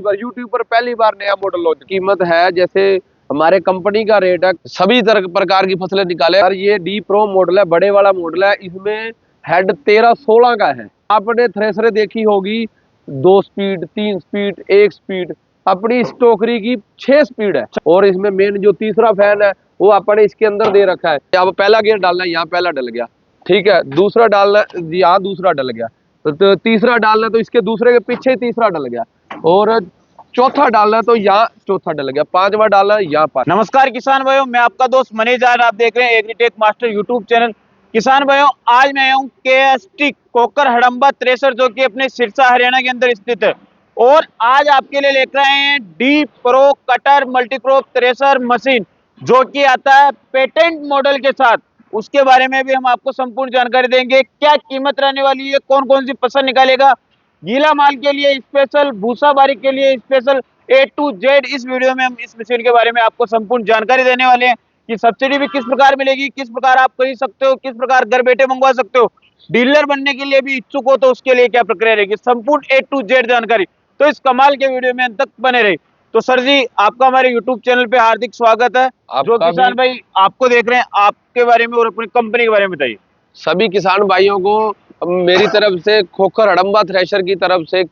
पर यूट्यूब पर पहली बार नया मॉडल लॉन्च। कीमत है जैसे हमारे कंपनी का रेट है, सभी तरह प्रकार की फसलें निकाले। और ये डी प्रो मॉडल है, बड़े वाला मॉडल है। इसमें हेड 13-16 का है। आपने थ्रेसर देखी होगी 2 स्पीड, 3 स्पीड, 1 स्पीड। अपनी इस टोकरी की 6 स्पीड है। और इसमें मेन जो तीसरा फैन है वो अपने इसके अंदर दे रखा है। अब पहला गियर डालना है, यहाँ पहला डल गया, ठीक है। दूसरा डालना, यहाँ दूसरा डल गया, तो तीसरा डालना तो इसके दूसरे के पीछे तीसरा डल गया। और चौथा डालना तो यहाँ चौथा डल गया, पांचवा डालना यहाँ पर। नमस्कार किसान भाइयों, मैं आपका दोस्त मनीष जान, आप देख रहे हैं एग्रीटेक मास्टर यूट्यूब चैनल। किसान भाइयों, आज मैं आया हूँ KST कोकर हड़म्बा थ्रेसर, जो कि अपने सिरसा हरियाणा के अंदर स्थित है। और आज आपके लिए लेकर आए हैं D pro cutter multicrop thresher machine, जो कि आता है पेटेंट मॉडल के साथ। उसके बारे में भी हम आपको संपूर्ण जानकारी देंगे। क्या कीमत रहने वाली है, कौन कौन सी फसल निकालेगा, गीला माल के लिए स्पेशल, भूसा बारी के लिए स्पेशल, A to Z इस वीडियो में हम इस मशीन के बारे में आपको संपूर्ण जानकारी देने वाले हैं कि सब्सिडी भी किस प्रकार मिलेगी, किस प्रकार आप खरीद सकते हो, किस प्रकार घर बैठे मंगवा सकते हो, डीलर बनने के लिए भी इच्छुक हो तो उसके लिए क्या प्रक्रिया रहेगी, संपूर्ण A to Z जानकारी। तो इस कमाल के वीडियो में अंत तक बने रहे। तो सर जी, आपका हमारे यूट्यूब चैनल पे हार्दिक स्वागत है। जो किसान भाई आपको देख रहे हैं, आपके बारे में और अपनी कंपनी के बारे में बताइए। सभी किसान भाइयों को मेरी तरफ से, खोखर हड़म्बा थ्रेशर की तरफ से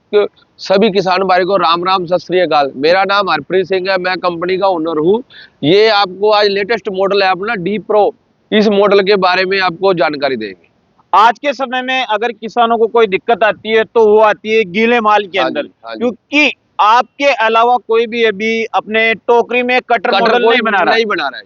सभी किसान भाई को राम राम, सत श्री अकाल। मेरा नाम हरप्रीत सिंह है, मैं कंपनी का ओनर हूँ। ये आपको आज लेटेस्ट मॉडल है अपना डी प्रो, इस मॉडल के बारे में आपको जानकारी देंगे। आज के समय में अगर किसानों को कोई दिक्कत आती है तो वो आती है गीले माल के अंदर, क्योंकि आपके अलावा कोई भी अभी अपने टोकरी में कटर मॉडल नहीं बना रहा है।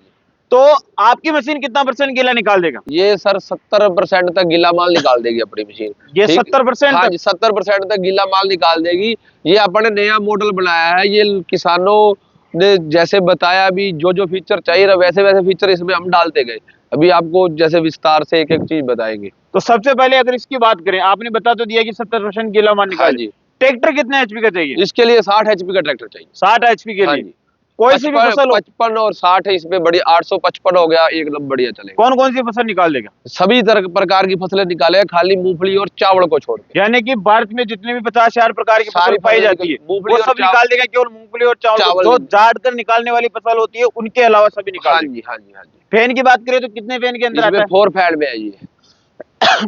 तो आपकी मशीन कितना % गीला निकाल देगा? ये सर 70% तक गीला माल निकाल देगी अपनी मशीन। ये 70%? हाँ जी, 70% तक गीला माल निकाल देगी। ये अपने नया मॉडल बनाया है। ये किसानों ने जैसे बताया, अभी जो जो फीचर चाहिए वैसे वैसे फीचर इसमें हम डालते गए। अभी आपको जैसे विस्तार से एक एक चीज बताएंगे। तो सबसे पहले अगर इसकी बात करें, आपने बता तो दिया कि 70% गीला माल निकाल जी। ट्रैक्टर कितने HP का चाहिए? इसके लिए 60 HP का ट्रैक्टर चाहिए। 60 HP के लिए कोई सी भी फसल? 55 और 60 है इसमें, बड़ी 855 हो गया, एकदम बढ़िया चलेगा। कौन कौन सी फसल निकाल देगा? सभी तरह प्रकार की फसलें निकालेगा, खाली मूंगफली और चावल को छोड़ के। यानी कि भारत में जितने भी 50,000 प्रकार की फसल पाई जाती है वो सब निकाल देगा, केवल मूंगफली और चावल। जो झाड़ कर निकालने वाली फसल होती है उनके अलावा सभी निकाल। हाँ जी, हाँ जी, हाँ जी। फैन की बात करें तो कितने फैन के अंदर आता है? 4 फैन में है ये।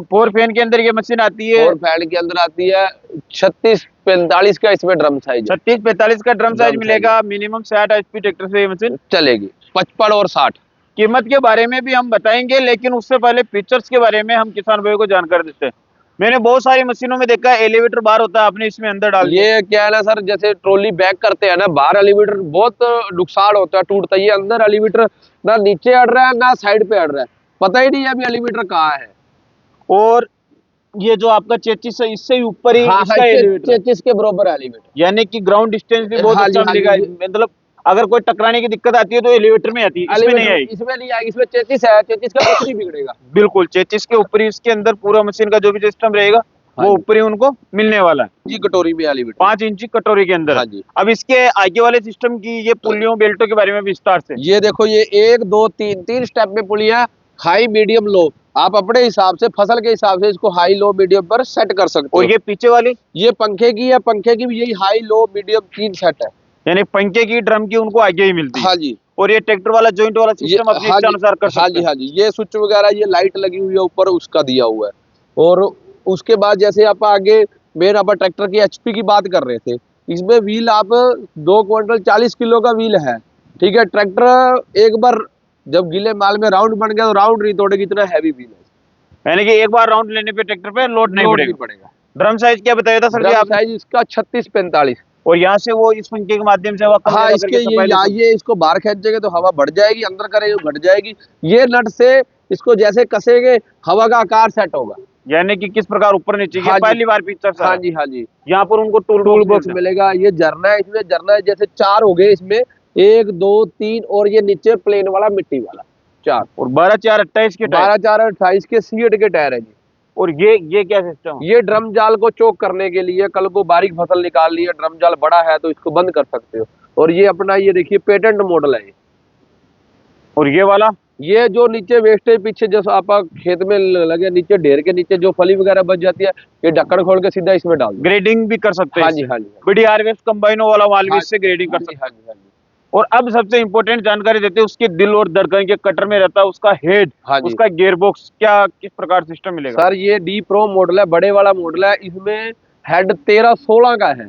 4 फैन के अंदर ये मशीन आती है। 4 फैन के अंदर आती है। 36-45 का इसमें ड्रम साइज, 36-45 का ड्रम साइज मिलेगा। मिनिमम 60 HP ट्रैक्टर से ये मशीन चलेगी। 55 और 60। कीमत के बारे में भी हम बताएंगे, लेकिन उससे पहले फीचर्स के बारे में हम किसान भाइयों को जानकारी देते हैं। मैंने बहुत सारी मशीनों में देखा है एलिवेटर बाहर होता है, आपने इसमें अंदर डाल। ये क्या है ना सर, जैसे ट्रॉली बैग करते हैं ना, बाहर एलिवेटर बहुत नुकसान होता है, टूटता है। ये अंदर एलिवेटर ना नीचे अड़ रहा है ना साइड पे अड़ रहा है, पता ही नहीं है अभी एलिवेटर कहाँ है। और ये जो आपका 33 है, इससे ऊपर ही इसका एलिवेटर 33 के बराबर एलिवेटर, यानी कि ग्राउंड डिस्टेंस भी बहुत अच्छा मिलेगा। मतलब अगर कोई टकराने की दिक्कत आती है तो एलिवेटर में आती है, इसमें नहीं आएगी। इसमें नहीं आएगी। इसमें 33 है, 33 का कुछ नहीं बिगड़ेगा। बिल्कुल 33 के ऊपर ही इसके अंदर पूरा मशीन का जो भी सिस्टम रहेगा वो ऊपर ही उनको मिलने वाला है। जी, कटोरी में एलिवेटर 5 इंची कटोरी के अंदर। अब इसके आगे वाले सिस्टम की, ये पुलियों बेल्टों के बारे में विस्तार से। ये देखो, ये 1 2 3 स्टेप में पुलियां, हाई मीडियम लो। आप अपने हिसाब से, फसल के हिसाब से इसको हाई लो मीडियम पर सेट कर सकते हो। और ये पीछे वाली, ये पंखे की है, पंखे की भी यही हाई लो मीडियम 3 सेट है। यानी पंखे की, ड्रम की उनको आगे ही मिलती है। हाँ जी। और ये ट्रैक्टर वाला जॉइंट वाला सिस्टम अपने इच्छा अनुसार कर सकते हैं। हाँ जी, हाँ जी। ये स्विच वगैरह, ये लाइट लगी हुई है ऊपर, उसका दिया हुआ है। और उसके बाद जैसे आप आगे मेन आप ट्रैक्टर की HP की बात कर रहे थे, इसमें व्हील आप 2 क्विंटल 40 किलो का व्हील है, ठीक है। ट्रैक्टर एक बार जब गीले माल में राउंड बन गया तो राउंड नहीं तोड़ेगी, इतना हैवी व्हील है। यानी कि एक बार राउंड लेने पे ट्रैक्टर पे लोड नहीं पड़ेगा। ड्रम साइज क्या बताया था सर जी? साइज इसका 36-45। और यहाँ से वो इस पंखे के माध्यम से हवा कम, हाँ, इसके ये इसको बाहर खींचेंगे तो हवा बढ़ जाएगी, अंदर करेंगे घट जाएगी। ये नट से इसको जैसे कसेंगे हवा का आकार सेट होगा। यानी कि किस प्रकार ऊपर नीचे। हाँ, पहली बार फीचर। हाँ जी, हाँ जी। यहाँ पर उनको टूल बॉक्स मिलेगा। ये झरना है, इसमें झरना है जैसे 4 हो गए इसमें, 1 2 3 और ये नीचे प्लेन वाला मिट्टी वाला 4। और 12-4-28 के 12-4-28 के सीएट के टायर है जी। और ये क्या सिस्टम? ये ड्रम जाल को चोक करने के लिए, कल को बारीक फसल निकालनी है, ड्रम जाल बड़ा है तो इसको बंद कर सकते हो। और ये अपना, ये देखिए पेटेंट मॉडल है ये। और ये वाला ये जो नीचे वेस्टेज पीछे जो आप खेत में लगे नीचे ढेर के नीचे जो फली वगैरह बच जाती है, ये ढक्कन खोल के सीधा इसमें डाल दो। ग्रेडिंग भी कर सकते हैं हाँ जी, इससे। हाँ जी, बड़ी हार्वेस्ट कंबाइनों वाला माल भी हाँ इससे ग्रेडिंग कर जी, सकते हैं। हाँ जी, हाँ जी, और अब सबसे इंपॉर्टेंट जानकारी देते हैं उसके दिल और धड़कन के कटर में रहता है उसका हेड, हाँ जी। उसका गियर बॉक्स, क्या किस प्रकार सिस्टम मिलेगा? सर ये डी प्रो मॉडल है, बड़े वाला मॉडल है। इसमें हेड 13-16 का है,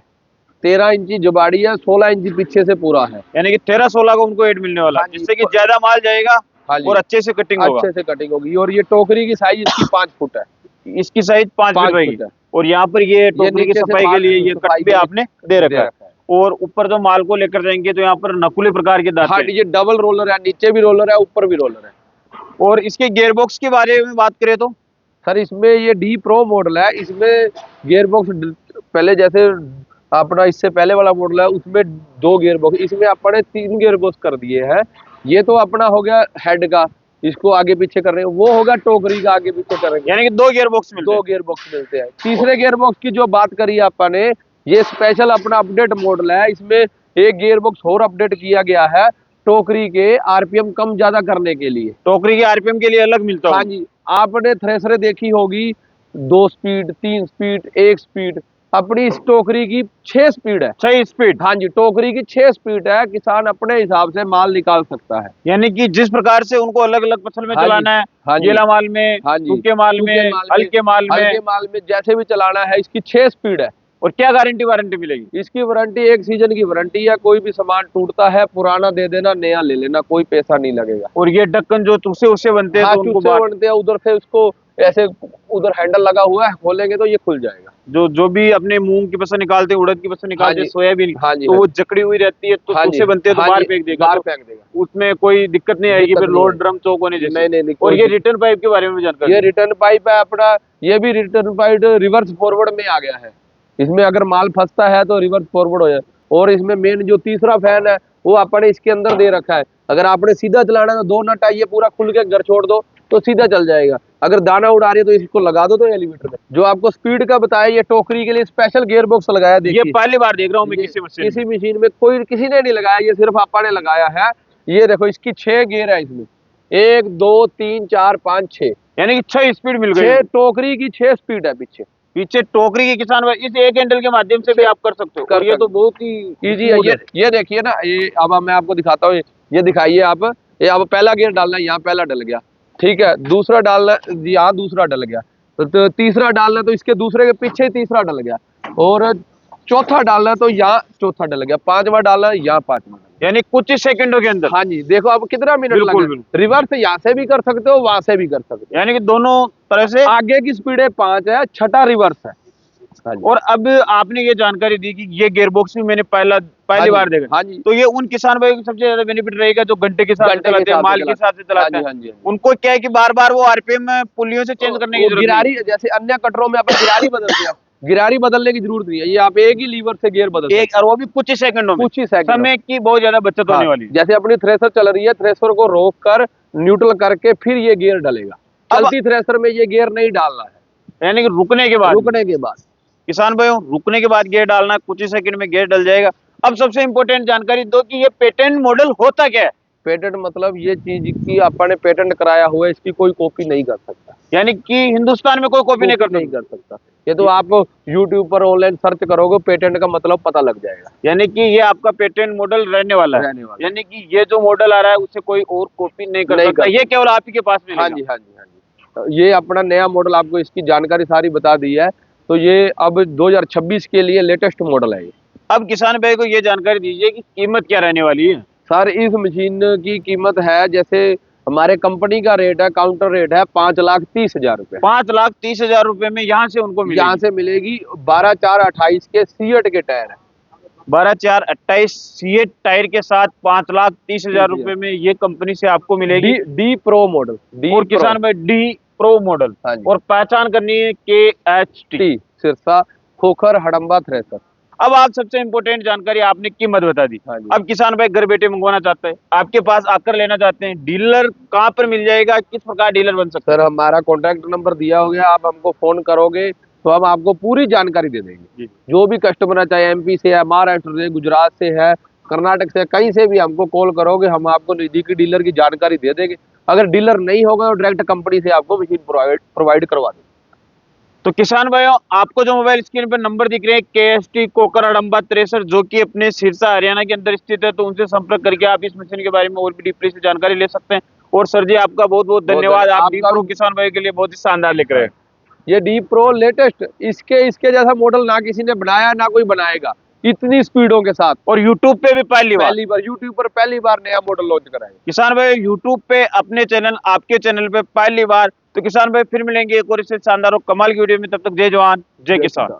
13 इंची जुबाड़ी है, 16 इंची पीछे से पूरा है। यानी कि 13-16 का उनको हेड मिलने वाला हाँ है, जी, जिससे कि ज्यादा माल जाएगा हाँ जी, और अच्छे से कटिंग होगा। अच्छे से कटिंग होगी। और ये टोकरी की साइज इसकी 5 फुट है, इसकी साइज 5 फीट 5 रहेगी। फुट है। और यहाँ पर ये टोकरी की नीचे से सफाई के माल लिए ये सफाई कट भी के लिए आपने दे रखा है। और ऊपर जो माल को लेकर जाएंगे तो यहाँ पर नकुले प्रकार के दांत हाँ हैं। ये डबल रोलर है, नीचे भी रोलर है, ऊपर भी रोलर है। और इसके गियर बॉक्स के बारे में बात करें तो सर इसमें ये डी प्रो मॉडल है, इसमें गियर बॉक्स पहले जैसे अपना इससे पहले वाला मॉडल है उसमें 2 गियर बॉक्स, इसमें अपने 3 गियर बॉक्स कर दिए हैं। ये तो अपना हो गया हेड का, इसको आगे पीछे कर रहे हैं, वो होगा टोकरी का आगे पीछे करेंगे। यानी कि 2 गियर बॉक्स मिलते 2 हैं। गियर बॉक्स मिलते हैं। तीसरे गियर बॉक्स की जो बात करी आपने, ये स्पेशल अपना अपडेट मॉडल है। इसमें एक गियर बॉक्स और अपडेट किया गया है टोकरी के आरपीएम कम ज्यादा करने के लिए। टोकरी के आरपीएम के लिए अलग मिलता हाँ है। जी, आपने थ्रेसर देखी होगी 2 स्पीड, 3 स्पीड, 1 स्पीड। अपनी इस टोकरी की 6 स्पीड है। 6 स्पीड। हाँ जी, टोकरी की 6 स्पीड है, किसान अपने हिसाब से माल निकाल सकता है। यानी कि जिस प्रकार से उनको अलग अलग फसल में हाँ जी, चलाना है, हाँ जी, गीला माल में, हाँ जी, सूखे माल सूखे में, माल में, हल्के माल में। हल्के माल में जैसे भी चलाना है, इसकी 6 स्पीड है। और क्या गारंटी वारंटी मिलेगी? इसकी वारंटी 1 सीजन की वारंटी है। कोई भी सामान टूटता है पुराना दे देना, नया ले लेना, कोई पैसा नहीं लगेगा। और ये ढक्कन जो तुझसे उससे बनते हैं हाँ, तो उनको चुस्से बनते हैं, उधर से उसको ऐसे उधर हैंडल लगा हुआ है, खोलेंगे तो ये खुल जाएगा। जो भी अपने मूंग की फसल निकालते हैं, उड़द की फसल निकालते हैं, जी, सोयाबीन, हाँ जी, तो हाँ वो जी, जकड़ी हुई रहती है तो हाँ जी, तुझसे बनते हैं तो हाँ बाहर जी, फेंक देगा, बाहर तो फेंक देगा। उसमें कोई दिक्कत नहीं आएगी, दिक्कत फिर नहीं लोड आएगी। ड्रम चौक होने जैसे। नहीं, नहीं, नहीं, और कोई ये रिटर्न पाइप के बारे में भी जानकारी ये रिटर्न पाइप है अपना, ये भी रिटर्न पाइप रिवर्स फॉरवर्ड में आ गया है। इसमें अगर माल फंसता है तो रिवर्स फॉरवर्ड हो जाए। और इसमें मेन जो तीसरा फैन है वो आपने इसके अंदर दे रखा है। अगर आपने सीधा चलाना है तो 2 नट आइए पूरा खुल के घर छोड़ दो तो सीधा चल जाएगा। अगर दाना उड़ा रही है तो इसको लगा दो तो एलिवेटर में। जो आपको स्पीड का बताया, ये टोकरी के लिए स्पेशल गियर बॉक्स लगाया। ये देखिए पहली बार देख रहा हूँ मैं ये किसी मशीन किसी मशीन में कोई किसी ने नहीं लगाया, ये सिर्फ आपा ने लगाया है। ये देखो इसकी 6 गियर है इसमें, 1 2 3 4 5 6। यानी कि 6 स्पीड मिल गई। 6 टोकरी की 6 स्पीड है पीछे। पीछे टोकरी के किसान भाई इस एक हैंडल के माध्यम से भी आप कर सकते हो। और ये तो बहुत ही इजी है। ये देखिए ना, ये अब मैं आपको दिखाता हूँ। ये दिखाइए आप, ये अब पहला गियर डालना है, यहाँ पहला डल गया, ठीक है। दूसरा डालना, यहाँ दूसरा डल गया, तो तीसरा डालना तो इसके दूसरे के पीछे तीसरा डल गया। और चौथा डालना तो यहाँ चौथा डल गया, 5वां डालना यहाँ 5वां। यानी कुछ ही सेकंडों के अंदर। हाँ जी, देखो आप कितना मिनट बिल्कुल, लगा। रिवर्स यहाँ से भी कर सकते हो, वहां से भी कर सकते हो। यानी कि दोनों तरह से। आगे की स्पीड है 5 है, छठा रिवर्स है। हाँ जी, और अब आपने ये जानकारी दी कि ये गियर बॉक्स भी मैंने पहली बार देखा। हाँ जी, तो ये उन किसान भाइयों को सबसे ज्यादा बेनिफिट रहेगा जो घंटे के साथ चलाते हैं, माल के हिसाब से चलाते हैं। हाँ जी, उनको क्या है कि बार बार वो आरपीएम पुलियों से चेंज करने की जरूरत नहीं। गिरारी जैसे अन्य कटरों में अपन गिरारी बदलते हैं, गिरारी बदलने की जरूरत नहीं है। ये आप एक ही लीवर से गियर बदल एक, और वो भी कुछ ही सेकंडों में। कुछ ही सेकंड समय की बहुत ज्यादा बचत होने वाली है। जैसे अपनी थ्रेसर चल रही है, थ्रेसर को रोक कर न्यूट्रल करके फिर ये गियर डलेगा। चलती थ्रेसर में ये गियर नहीं डालना है। यानी कि रुकने के बाद किसान भाइयों, रुकने के बाद गियर डालना, कुछ ही सेकंड में गियर डल जाएगा। अब सबसे इंपॉर्टेंट जानकारी दो कि ये पेटेंट मॉडल होता क्या है? पेटेंट मतलब ये चीज की आपने पेटेंट कराया हुआ है, इसकी कोई कॉपी नहीं कर सकता। यानी कि हिंदुस्तान में कोई कॉपी नहीं कर सकता। ये तो आप यूट्यूब पर ऑनलाइन सर्च करोगे, पेटेंट का मतलब पता लग जाएगा। यानी कि ये आपका पेटेंट मॉडल रहने वाला है। यानी कि ये जो मॉडल आ रहा है उसे कोई और कॉपी नहीं कर सकता। ये केवल आप ही के पास मिलेगा। हाँ जी, हाँ जी, हाँ जी। ये अपना नया मॉडल, आपको इसकी जानकारी सारी बता दी है। तो ये अब 2026 के लिए लेटेस्ट मॉडल है। अब किसान भाई को ये जानकारी दीजिए कि कीमत क्या रहने वाली है? सर इस मशीन की कीमत है, जैसे हमारे कंपनी का रेट है, काउंटर रेट है 5,30,000 रुपए। 5,30,000 रुपए में यहाँ से उनको मिलेगी? यहाँ से मिलेगी 12/4/28 के सीएट के टायर है। 12/4/28 सीएट टायर के साथ 5,30,000 रुपए में ये कंपनी से आपको मिलेगी। D pro model. और किसान भाई डी प्रो मॉडल। और पहचान करनी है KHT सिरसा खोखर हड़म्बा थ्रेसर। अब आप सबसे इंपॉर्टेंट जानकारी आपने कीमत बता दी। अब किसान भाई घर बैठे मंगवाना चाहते हैं, आपके पास आकर लेना चाहते हैं, डीलर कहाँ पर मिल जाएगा, किस प्रकार डीलर बन सकता है? सर हमारा कॉन्टैक्ट नंबर दिया हो गया, आप हमको फोन करोगे तो हम आपको पूरी जानकारी दे देंगे। जो भी कस्टमर है, चाहे MP से है, महाराष्ट्र से, गुजरात से है, कर्नाटक से, कहीं से भी हमको कॉल करोगे, हम आपको नजदीकी डीलर की जानकारी दे देंगे। अगर डीलर नहीं होगा तो डायरेक्ट कंपनी से आपको मशीन प्रोवाइड करवा दें। तो किसान भाइयों, आपको जो मोबाइल स्क्रीन पर नंबर दिख रहे हैं KST कोकर हड़म्बा थ्रेसर, जो कि अपने सिरसा हरियाणा के अंदर स्थित है, तो उनसे संपर्क करके आप इस मशीन के बारे में और भी डीपली से जानकारी ले सकते हैं। और सर जी, आपका बहुत बहुत धन्यवाद, आप डी प्रो किसान भाई के लिए बहुत ही शानदार लिख रहे हैं। ये डी प्रो लेटेस्ट, इसके जैसा मॉडल ना किसी ने बनाया ना कोई बनाएगा, इतनी स्पीडों के साथ। और यूट्यूब पे भी पहली बार यूट्यूब पर पहली बार नया मॉडल लॉन्च कराएंगे किसान भाई, यूट्यूब पे अपने चैनल, आपके चैनल पे पहली बार। तो किसान भाई फिर मिलेंगे एक और इससे शानदार और कमाल की वीडियो में, तब तक जय जवान जय किसान।